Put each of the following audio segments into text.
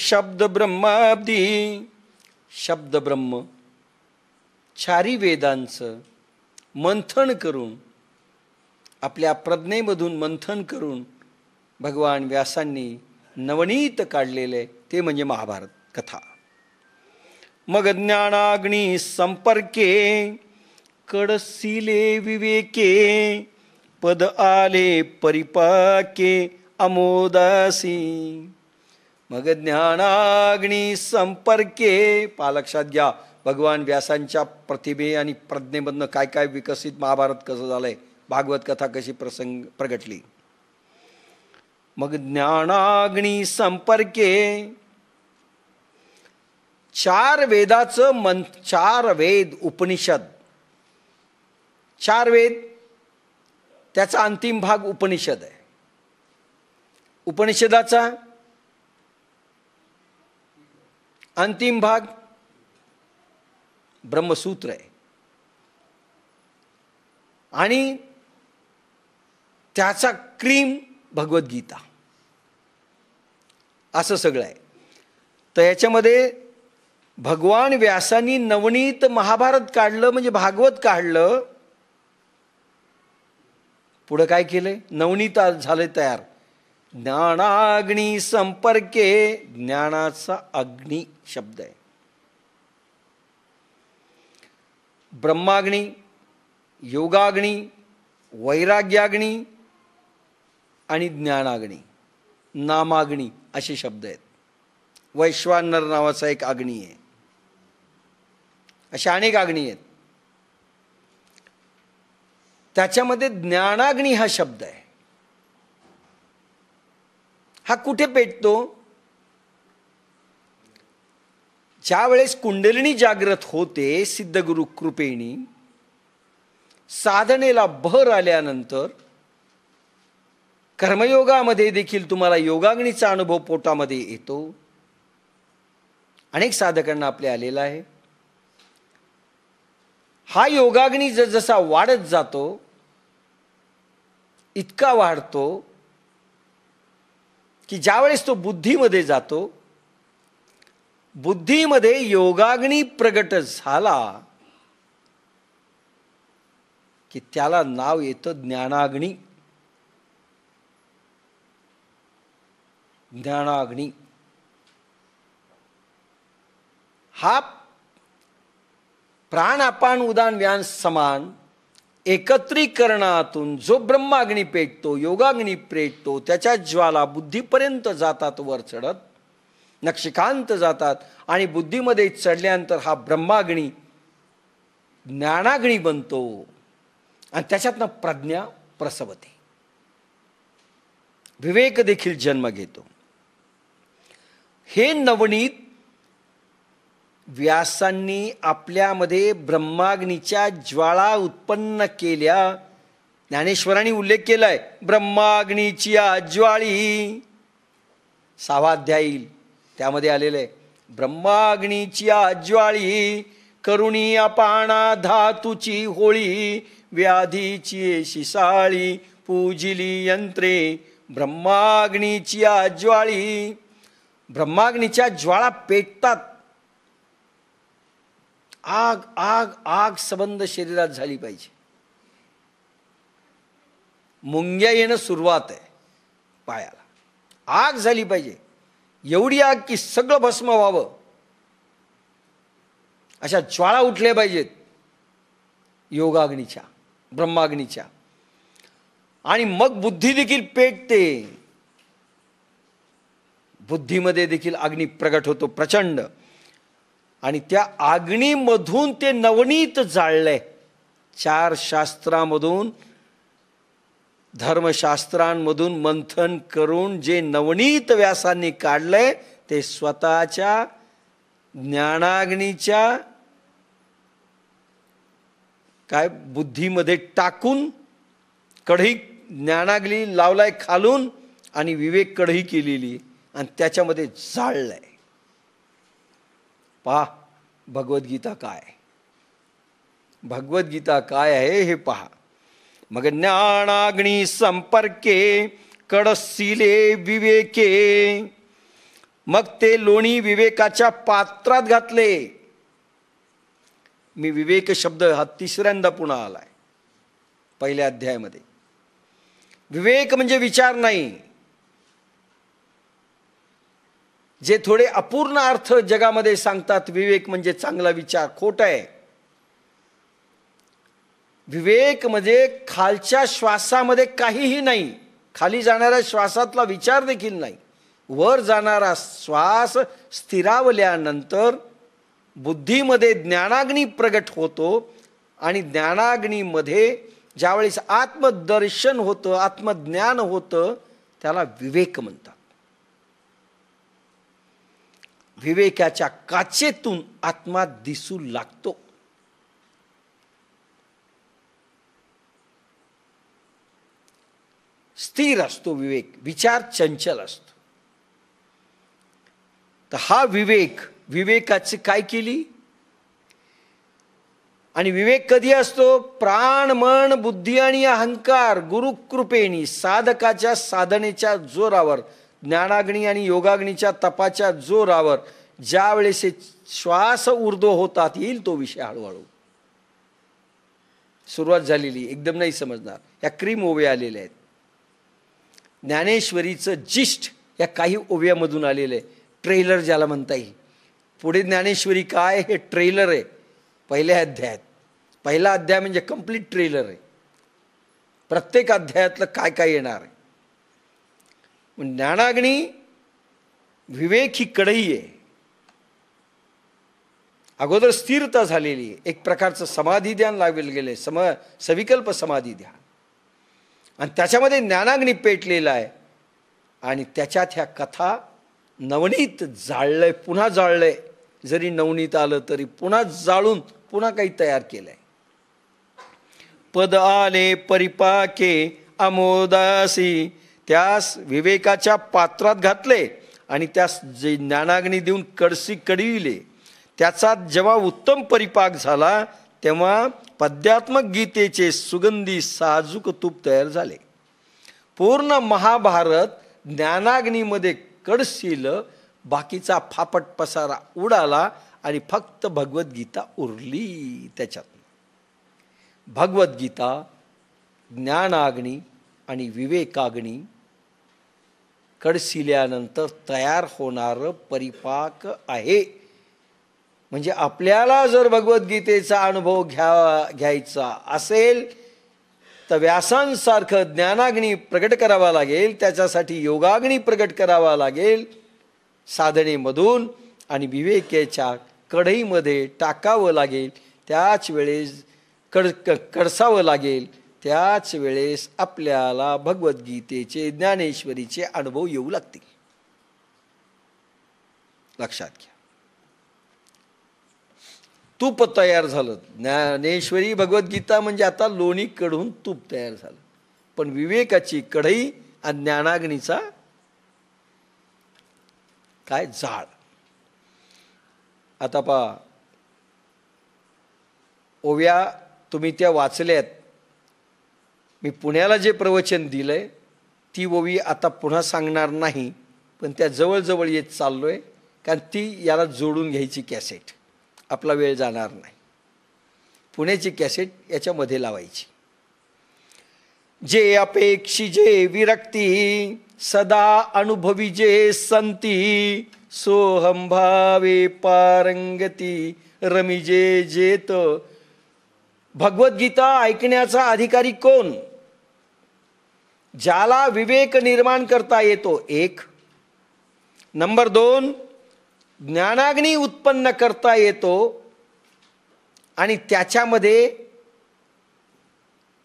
शब्द ब्रह्माब्दी, शब्द ब्रह्म चारी वेदांचं मंथन करून, आपल्या प्रज्ञेमधून मंथन करून भगवान व्यासांनी नवनीत काढलेले ते म्हणजे महाभारत कथा. मग ज्ञानाग्नी संपर्के कडसिले विवेके, पद आले परिपाके अमोदासी. मग ज्ञानाग्नी संपर्के, लक्षात घ्या भगवान व्यासांच्या प्रतिभे आणि प्रज्ञेमधनं काय काय विकसित महाभारत कसं झालंय, भागवत कथा कशी प्रगटली. मग ज्ञानाग्नी संपर्के, चार वेदाचं चार वेद उपनिषद, चार वेद त्याचा अंतिम भाग उपनिषद आहे. उपनिषदाचा अंतिम भाग ब्रह्मसूत्र आहे आणि त्याचा क्रीम भगवद्गीता, असं सगळं आहे. तर याच्यामध्ये भगवान व्यासांनी नवनीत महाभारत काढलं म्हणजे भागवत काढलं. पुढं काय केलंय, नवनीत झालंय तयार. ज्ञानाग्नी संपर्के, ज्ञानाचा अग्नी शब्द आहे. ब्रह्माग्नी, योगाग्नी, वैराग्याग्नी आणि ज्ञानाग्नी, नामाग्नी असे शब्द आहेत. वैश्वानर नावाचा एक अग्नी आहे, अशा अनेक अग्नी आहेत. त्याच्यामध्ये ज्ञानाग्नी हा शब्द आहे. हा कुठे पेटतो, ज्या वेळेस कुंडलिनी जागृत होते सिद्धगुरु कृपेनी, साधनेला भर आल्यानंतर कर्मयोगामध्ये देखील तुम्हाला योगाग्नीचा अनुभव पोटामध्ये येतो. अनेक साधकांना आपल्या आलेला आहे. हा योगाग्नी जसा वाढत जातो, इतका वाढतो की ज्यावेळेस तो बुद्धीमध्ये जातो, बुद्धीमध्ये योगाग्नी प्रगट झाला की त्याला नाव येतं ज्ञानाग्नी. ज्ञानाग्नी हा प्राण अपान उदान व्यान समान एकत्रीकरणातून जो ब्रह्माग्नी पेटतो, योगाग्नी पेटतो, त्याच्या ज्वाला बुद्धीपर्यंत जातात, वर चढत नक्षिकांत जातात आणि बुद्धीमध्ये चढल्यानंतर हा ब्रह्माग्नी ज्ञानाग्नी बनतो आणि त्याच्यातनं प्रज्ञा प्रसवते, विवेक देखील जन्म घेतो. हे नवनीत व्यासांनी आपल्यामध्ये ब्रह्माग्नीच्या ज्वाळा उत्पन्न केल्या. ज्ञानेश्वरांनी उल्लेख केलाय, ब्रह्माग्नीची ज्वाळी 6वा अध्याय येईल त्यामध्ये आलेलं आहे. ब्रह्माग्नीची ज्वाळी करुणी अपाणा धातूची होळी, व्याधीची शिसाळी पूजिली यंत्रे. ब्रह्माग्नीची ज्वाळी, ब्रह्माग्नीच्या ज्वाळा पेटतात. आग आग आग संबंध शरीरात झाली पाहिजे. मुंग्या येणं सुरुवात आहे पायाला, आग झाली पाहिजे. एवढी आग की सगळं भस्म व्हावं, अशा ज्वाळा उठल्या पाहिजेत योगाग्नीच्या, ब्रह्माग्नीच्या. आणि मग बुद्धी देखील पेटते, बुद्धीमध्ये देखील अग्नी प्रगट होतो प्रचंड. आणि त्या अग्नीमधून ते नवनीत जाळलंय. 4 शास्त्रामधून, धर्मशास्त्रांमधून मंथन करून जे नवनीत व्यासांनी काढलंय ते स्वतःच्या ज्ञानाग्नीच्या काय बुद्धीमध्ये टाकून, कढई ज्ञानाग्नी लावलाय खालून आणि विवेक कढई केलेली आणि त्याच्यामध्ये जाळलंय. पहा भगवद्गीता काय, भगवद्गीता काय आहे हे पहा. मग ज्ञानाग्नी संपर्के कडसिले विवेके, मग ते लोणी विवेकाच्या पात्रात घातले. मी विवेक शब्द हा तिसऱ्यांदा पुन्हा आलाय पहिल्या अध्यायामध्ये. विवेक म्हणजे विचार नाही. जे थोडे अपूर्ण अर्थ जगामध्ये सांगतात विवेक म्हणजे चांगला विचार, खोट आहे. विवेक म्हणजे खालच्या श्वासामध्ये काहीही नाही, खाली जाणाऱ्या श्वासातला विचार देखील नाही. वर जाणारा श्वास स्थिरावल्यानंतर बुद्धीमध्ये ज्ञानाग्नी प्रगट होतो आणि ज्ञानाग्नीमध्ये ज्यावेळेस आत्मदर्शन होतं, आत्मज्ञान होतं, त्याला विवेक म्हणतात. विवेकाच्या काचेतून आत्मा दिसू लागतो. स्थिर असतो विवेक, विचार चंचल असतो. तर हा विवेक, विवेकाची काय केली? आणि विवेक कधी असतो? प्राण, मन, बुद्धी आणि अहंकार गुरुकृपेनी साधकाच्या साधनेच्या जोरावर, ज्ञानाग्नी आणि योगाग्नीच्या तपाच्या जोरावर ज्या वेळेस श्वास ऊर्ध्व होतात येईल तो विषय हळूहळू. सुरुवात झालेली एकदम नाही समजणार. या क्रीम ओव्या आलेल्या आहेत. ज्ञानेश्वरीचं जिष्ट या काही ओव्यामधून आलेलं आहे. ट्रेलर ज्याला म्हणता येईल. पुढे ज्ञानेश्वरी काय हे ट्रेलर आहे पहिल्या अध्यायात. पहिला अध्याय म्हणजे कंप्लीट ट्रेलर आहे. प्रत्येक अध्यायातलं काय काय येणार आहे. ज्ञानाग्नी विवेक ही कढई आहे. अगोदर स्थिरता झालेली आहे. एक प्रकारचं समाधी ध्यान लागलेलं गेले, सविकल्प समाधी ध्यान. आणि त्याच्यामध्ये ज्ञानाग्नी पेटलेला आहे. आणि त्याच्यात ह्या कथा नवनीत जाळलंय, पुन्हा जाळलंय. जरी नवनीत आलं तरी पुन्हा जाळून पुन्हा काही तयार केलंय. पद आले परिपाके अमोदासी, त्यास विवेकाच्या पात्रात घातले आणि त्यास जे ज्ञानाग्नी देऊन कडसी कडविले. त्याचा जेव्हा उत्तम परिपाक झाला तेव्हा पद्यात्मक गीतेचे सुगंधी साजूक तूप तयार झाले. पूर्ण महाभारत ज्ञानाग्नीमध्ये कडसिलं, बाकीचा फापट पसारा उडाला आणि फक्त भगवद्गीता उरली. त्याच्यात भगवद्गीता, ज्ञानाग्नी आणि विवेकाग्नी कडसिल्यानंतर तयार होणारं परिपाक आहे. म्हणजे आपल्याला जर भगवद्गीतेचा अनुभव घ्यायचा असेल तर व्यासांसारखं ज्ञानाग्नी प्रगट करावा लागेल. त्याच्यासाठी योगाग्नी प्रगट करावा लागेल साधनेमधून आणि विवेकाच्या कढईमध्ये टाकावं लागेल. त्याच वेळेस कडसावं लागेल. त्याच वेळेस आपल्याला भगवद्गीतेचे, ज्ञानेश्वरीचे अनुभव येऊ लागतील. लक्षात घ्या. तूप तयार झालं. ज्ञानेश्वरी भगवद्गीता म्हणजे आता लोणी कढून तूप तयार झालं. पण विवेकाची कढई आणि ज्ञानाग्नीचा काय जाळ. आता पहा, ओव्या तुम्ही त्या वाचल्यात. मी पुण्याला जे प्रवचन दिलंय ती ओवी आता पुन्हा सांगणार नाही, पण त्या जवळजवळ येत चाललोय. कारण ती याला जोडून घ्यायची कॅसेट, आपला वेळ जाणार नाही. पुण्याची कॅसेट याच्यामध्ये लावायची. जे अपेक्षी जे विरक्ती सदा अनुभवी जे संती, सोहम भावे पारंगती रमिजे जेत. भगवद्गीता ऐकण्याचा अधिकारी कोण? ज्याला विवेक निर्माण करता येतो, एक. नंबर 2, ज्ञानाग्नी उत्पन्न करता येतो आणि त्याच्यामध्ये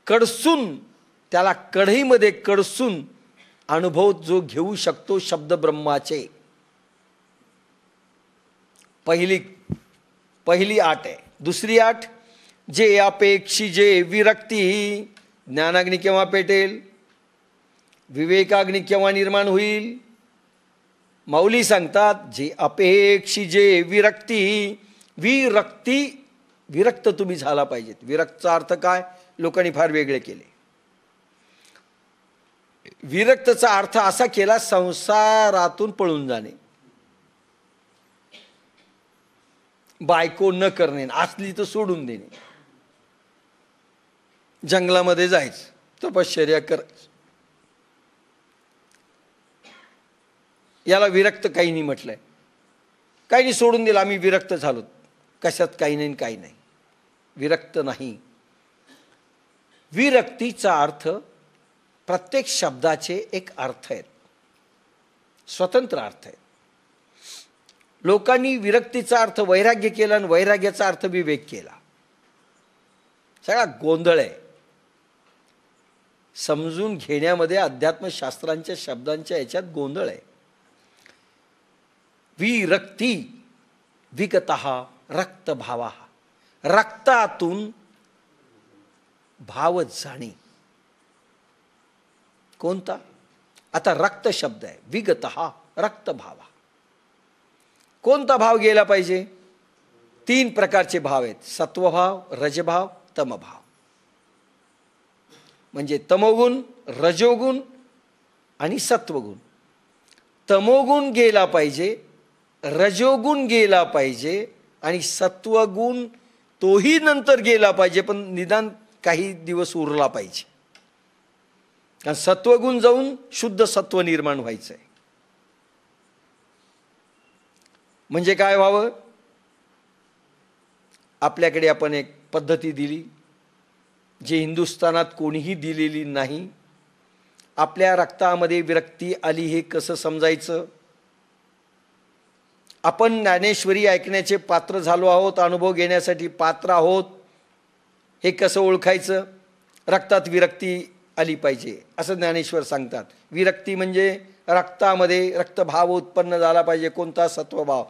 कडसून, त्याला कढईमध्ये कडसून अनुभव जो घेऊ शकतो शब्द ब्रह्माचे. पहिली आट आहे. दुसरी आट, जे अपेक्षी जे विरक्ती. ज्ञानाग्नी केव्हा पेटेल? विवेकाग्नी केव्हा निर्माण होईल? माऊली सांगतात, जे अपेक्षी जे विरक्ती. विरक्त तुम्ही झाला पाहिजेत. विरक्तचा अर्थ काय? लोकांनी फार वेगळे केले. विरक्तचा अर्थ असा केला, संसारातून पळून जाणे. बायको न करणे, असली तर सोडून देणे, जंगलामध्ये जायचं, तपश्चर्या करायचं, याला विरक्त काही नाही म्हटलंय. काही नाही, सोडून दिलं, आम्ही विरक्त झालो, कशात काही नाही काही नाही. विरक्त नाही. विरक्तीचा अर्थ, प्रत्येक शब्दाचे एक अर्थ आहेत, स्वतंत्र अर्थ आहेत. लोकांनी विरक्तीचा अर्थ वैराग्य केला आणि वैराग्याचा अर्थ विवेक केला. सगळा गोंधळ आहे. समजून घेण्यामध्ये अध्यात्मशास्त्रांच्या शब्दांच्या याच्यात गोंधळ आहे. विरक्ती, विगतः रक्तभावा, रक्तातून भाव जाणे. कोणता? आता रक्त शब्द आहे, विगतः रक्तभावा. कोणता भाव गेला पाहिजे? 3 प्रकारचे भाव आहेत, सत्वभाव, रजभाव, तमभाव. म्हणजे तमोगुण, रजोगुण आणि सत्वगुण. तमोगुण गेला पाहिजे, रजोगुण गेला पाहिजे आणि सत्वगुण तोही नंतर गेला पाहिजे, पण निदान काही दिवस उरला पाहिजे. कारण सत्वगुण जाऊन शुद्ध सत्व निर्माण व्हायचं आहे. म्हणजे काय व्हावं? आपल्याकडे आपण एक पद्धती दिली, जी हिंदुस्थानात कोणीही दिलेली नाही. आपल्या रक्तामध्ये विरक्ती आली हे कसं समजायचं? आपण ज्ञानेश्वरी ऐकण्याचे पात्र झालो आहोत, अनुभव घेण्यासाठी पात्र आहोत, हे कसं ओळखायचं? रक्तात विरक्ती आली पाहिजे असं ज्ञानेश्वर सांगतात. विरक्ती म्हणजे रक्तामध्ये रक्तभाव उत्पन्न झाला पाहिजे. कोणता? सत्वभाव.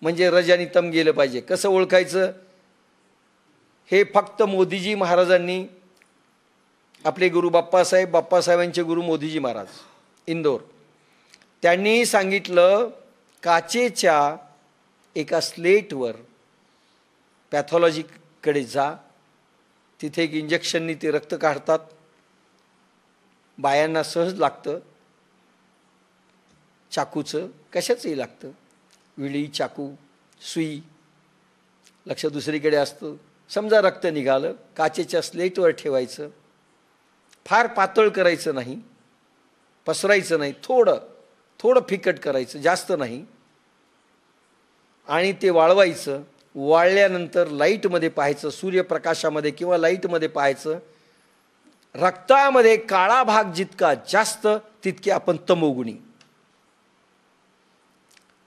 म्हणजे रज आणि तम गेलं पाहिजे. कसं ओळखायचं? हे फक्त मोदीजी महाराजांनी, आपले गुरु बाप्पासाहेबांचे गुरु मोदीजी महाराज इंदोर, त्यांनी सांगितलं, काचेच्या एका स्लेटवर पॅथॉलॉजीकडे जा, तिथे एक इंजेक्शननी ते रक्त काढतात. बायांना सहज लागतं, चाकूचं कशाचंही लागतं, विळी, चाकू, सुई, लक्ष दुसरीकडे असतं. समजा रक्त निघालं, काचेच्या स्लेटवर ठेवायचं, फार पातळ करायचं नाही, पसरायचं नाही, थोडं थोडं फिकट करायचं, जास्त नाही, आणि ते वाळवायचं. वाळल्यानंतर लाईटमध्ये पाहायचं, सूर्यप्रकाशामध्ये किंवा लाईटमध्ये पाहायचं. रक्तामध्ये काळा भाग जितका जास्त तितके आपण तमोगुणी,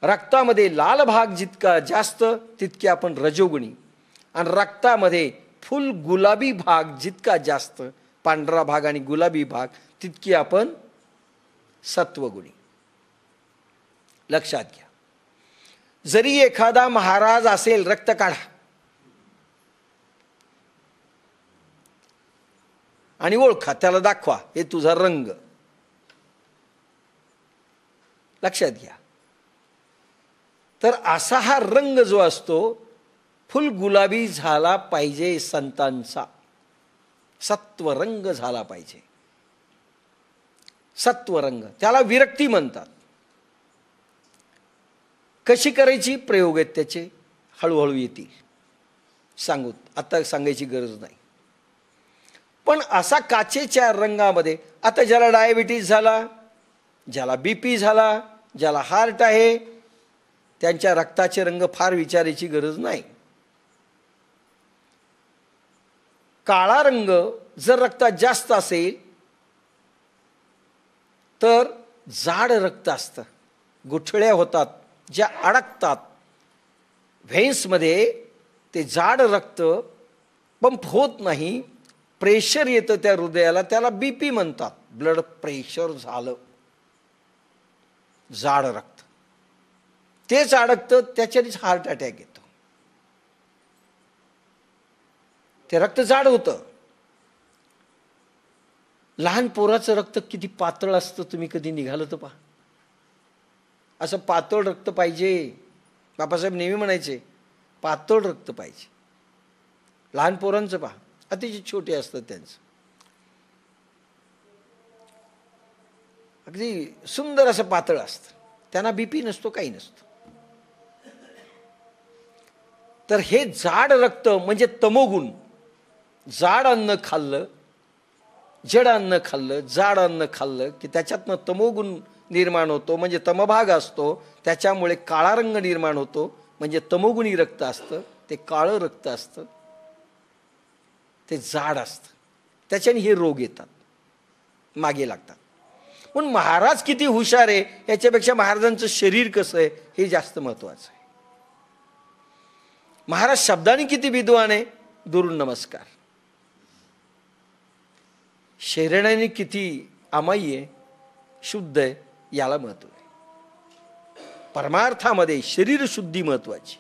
रक्तामध्ये लाल भाग जितका जास्त तितके आपण रजोगुणी, आणि रक्तामध्ये फुल गुलाबी भाग जितका जास्त, पांढरा भाग आणि गुलाबी भाग, तितकी आपण सत्वगुणी. लक्षात घ्या. जरी एखादा महाराज असेल, रक्त काढा आणि ओळखा, त्याला दाखवा, हे तुझा रंग. लक्षात घ्या. तर असा हा रंग जो असतो, फुल गुलाबी झाला पाहिजे संतांचा, सत्वरंग झाला पाहिजे. सत्वरंग, त्याला विरक्ती म्हणतात. कशी करायची? प्रयोग आहेत त्याचे, हळूहळू येतील, सांगू, आता सांगायची गरज नाही. पण असा काचेच्या रंगामध्ये, आता ज्याला डायबिटीज झाला, ज्याला बीपी झाला, ज्याला हार्ट आहे, त्यांच्या रक्ताचे रंग फार विचारायची गरज नाही. काळा रंग जर रक्तात जास्त असेल तर जाड रक्त असतं, गुठळ्या होतात ज्या अडकतात व्हेन्समध्ये, ते जाड रक्त पंप होत नाही, प्रेशर येतं त्या हृदयाला, त्याला बीपी म्हणतात. ब्लड प्रेशर झालं, जाड रक्त तेच अडकतं, त्याच्यानेच हार्ट अटॅक येतो. ते रक्त जाड होतं. लहान पोराचं रक्त किती पातळ असतं, तुम्ही कधी निघालं तर पहा. असं पातळ रक्त पाहिजे. बाबासाहेब नेहमी म्हणायचे, पातळ रक्त पाहिजे. लहान पोरांचं पहा, अतिशय छोटे असतं त्यांचं, अगदी सुंदर असं पातळ असतं, त्यांना बीपी नसतो, काही नसतो. तर हे जाड रक्त म्हणजे तमोगुण. जाड अन्न खाल्लं, जड अन्न खाल्लं, जाड अन्न खाल्लं की त्याच्यातनं तमोगुण निर्माण होतो, म्हणजे तमभाग असतो. त्याच्यामुळे काळा रंग निर्माण होतो, म्हणजे तमोगुणी रक्त असतं, ते काळं रक्त असतं, ते जाड असतं. त्याच्याने हे रोग येतात, मागे लागतात. पण महाराज किती हुशार आहे याच्यापेक्षा महाराजांचं शरीर कसं आहे हे जास्त महत्त्वाचं आहे. महाराज शब्दाने किती विद्वान आहे, दुरून नमस्कार. शरीराने किती अमायी आहे, शुद्ध आहे, याला महत्त्व आहे. परमार्थामध्ये शरीर शुद्धी महत्त्वाची.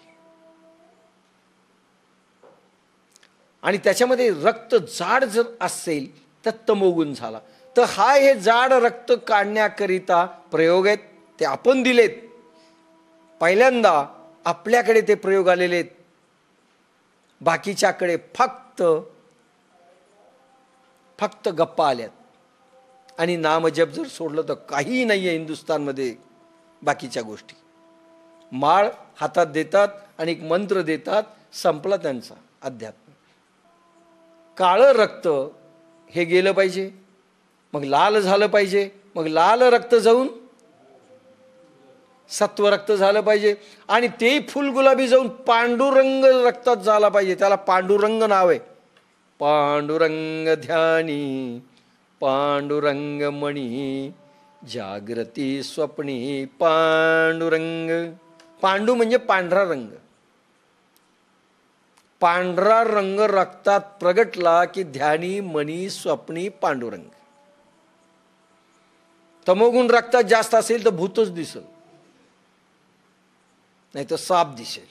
आणि त्याच्यामध्ये रक्त जाड जर असेल तर तमोगुण झाला. तर हे जाड रक्त काढण्याकरिता प्रयोग आहेत, ते आपण दिलेत. पहिल्यांदा आपल्याकडे ते प्रयोग आलेले आहेत, बाकीच्याकडे फक्त गप्पा आल्यात. आणि नामजप जर सोडलं तर काहीही नाही आहे हिंदुस्थानमध्ये. बाकीच्या गोष्टी माळ हातात देतात आणि एक मंत्र देतात, संपला त्यांचा अध्यात्म. काळं रक्त हे गेलं पाहिजे, मग लाल झालं पाहिजे, मग लाल रक्त जाऊन सत्व रक्त झालं पाहिजे, आणि तेही फुलगुलाबी जाऊन पांडुरंग रक्तात झाला पाहिजे. त्याला पांडुरंग नाव आहे. पांडुरंग ध्यानी पांडुरंग मणी जागृती स्वप्नी पांडुरंग. पांडू म्हणजे पांढरा रंग. पांढरा रंग रक्तात प्रगटला की ध्यानी मनी स्वप्नी पांडुरंग. तमोगुण रक्तात जास्त असेल तर भूतच दिसेल, नाही तर साप दिसेल.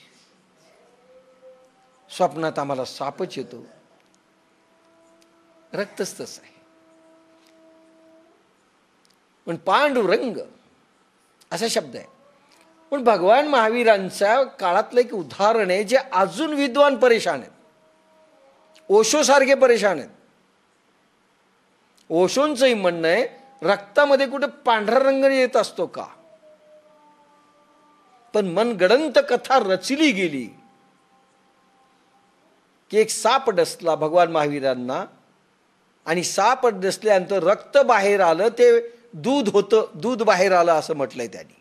स्वप्नात आम्हाला सापच येतो, रक्तच तसं आहे. पण पांडुरंग असा शब्द आहे. पण भगवान महावीरांच्या काळातलं एक उदाहरण आहे जे अजून विद्वान परेशान आहेत. ओशो सारखे परेशान आहेत. ओशोंचंही म्हणणं आहे रक्तामध्ये कुठे पांढरा रंग येत असतो का. पण मनगडंत कथा रचली गेली की एक साप डसला भगवान महावीरांना, आणि साप डसल्यानंतर रक्त बाहेर आलं, ते दूध होतं, दूध बाहेर आलं असं म्हटलंय त्यांनी.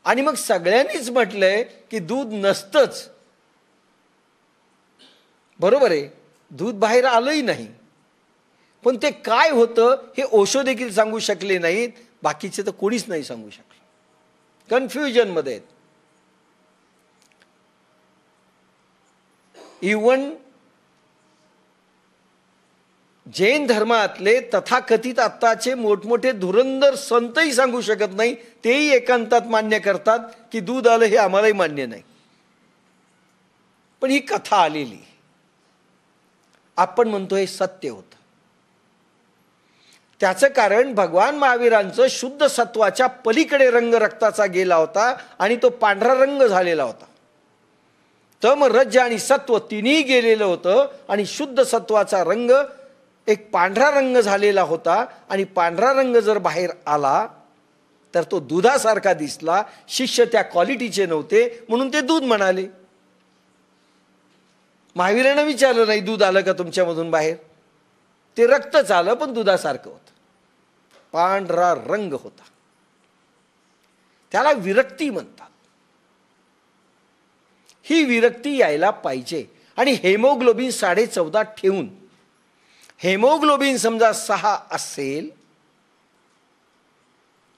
आणि मग सगळ्यांनीच म्हटलंय की दूध नसतंच. बरोबर आहे, दूध बाहेर आलंही नाही, पण ते काय होतं हे ओशो देखील सांगू शकले नाहीत. बाकीचे तर कोणीच नाही सांगू शकले, कन्फ्युजन मध्ये आहेत. इव्हन जैन धर्मातले तथाकथित आत्ताचे मोठमोठे धुरंधर संतही सांगू शकत नाही. तेही एकांतात मान्य करतात की दूध आलं हे आम्हालाही मान्य नाही. पण ही कथा आलेली, आपण म्हणतो हे सत्य होतं. त्याचं कारण भगवान महावीरांचं शुद्ध सत्वाच्या पलीकडे रंग रक्ताचा गेला होता आणि तो पांढरा रंग झालेला होता. तम रज आणि सत्व तिन्ही गेलेलं होतं आणि शुद्ध सत्वाचा रंग एक पांढरा रंग झालेला होता. आणि पांढरा रंग जर बाहेर आला तर तो दुधासारखा दिसला. शिष्य त्या क्वालिटीचे नव्हते म्हणून ते दूध म्हणाले. महावीरांना विचारलं नाही दूध आलं का तुमच्यामधून बाहेर. ते रक्तच आलं पण दुधासारखं होतं, पांढरा रंग होता. त्याला विरक्ती म्हणतात. ही विरक्ती यायला पाहिजे. आणि हेमोग्लोबिन 14.5 ठेवून, हेमोग्लोबिन समजा 6 असेल,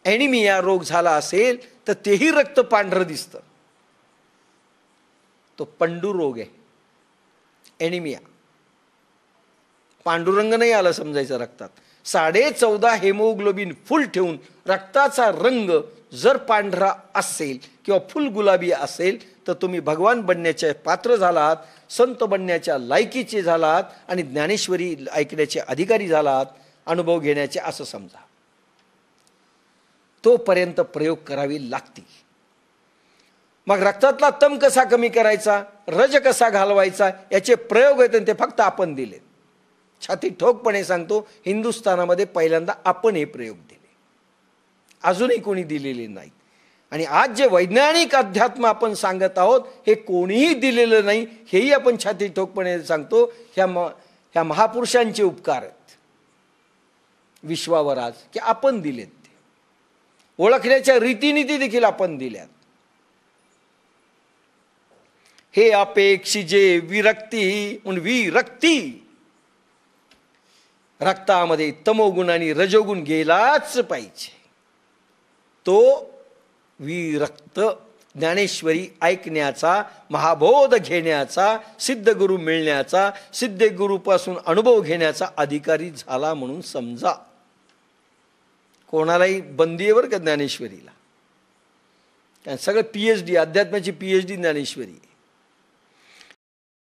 ॲनिमिया रोग झाला असेल तर तेही रक्त पांढरं दिसतं. तो पंडू रोग आहे, ॲनिमिया. पांडुरंग नाही आला समजायचं रक्तात. 14.5 हेमोग्लोबिन फुल ठेवून रक्ताचा रंग जर पांढरा असेल किंवा फुल गुलाबी असेल तर तुम्ही भगवान बनण्याचे पात्र झालात, संत बनण्याच्या लायकीचे झालात आणि ज्ञानेश्वरी ऐकण्याचे अधिकारी झालात, अनुभव घेण्याचे असं समजा. तोपर्यंत प्रयोग करावे लागतील. मग रक्तातला तम कसा कमी करायचा, रज कसा घालवायचा याचे प्रयोग आहेत ते फक्त आपण दिले. छाती ठोकपणे सांगतो, हिंदुस्थानामध्ये पहिल्यांदा आपण हे प्रयोग दिले, अजूनही कोणी दिलेले नाहीत. आणि आज जे वैज्ञानिक अध्यात्म आपण सांगत आहोत हे कोणीही दिलेलं नाही, हेही आपण छाती ठोकपणे सांगतो. ह्या महापुरुषांचे उपकार आहेत विश्वावर आज, की आपण दिलेत. ते ओळखण्याच्या रीतिनीती देखील आपण दिल्यात. हे अपेक्षिजे विरक्ती विरक्ती, रक्तामध्ये तमोगुण आणि रजोगुण गेलाच पाहिजे. तो विरक्त ज्ञानेश्वरी ऐकण्याचा, महाबोध घेण्याचा, सिद्धगुरु मिळण्याचा, सिद्धगुरूपासून अनुभव घेण्याचा अधिकारी झाला म्हणून समजा. कोणालाही बंदी आहे बरं का ज्ञानेश्वरीला. कारण सगळं PhD, अध्यात्माची PhD ज्ञानेश्वरी.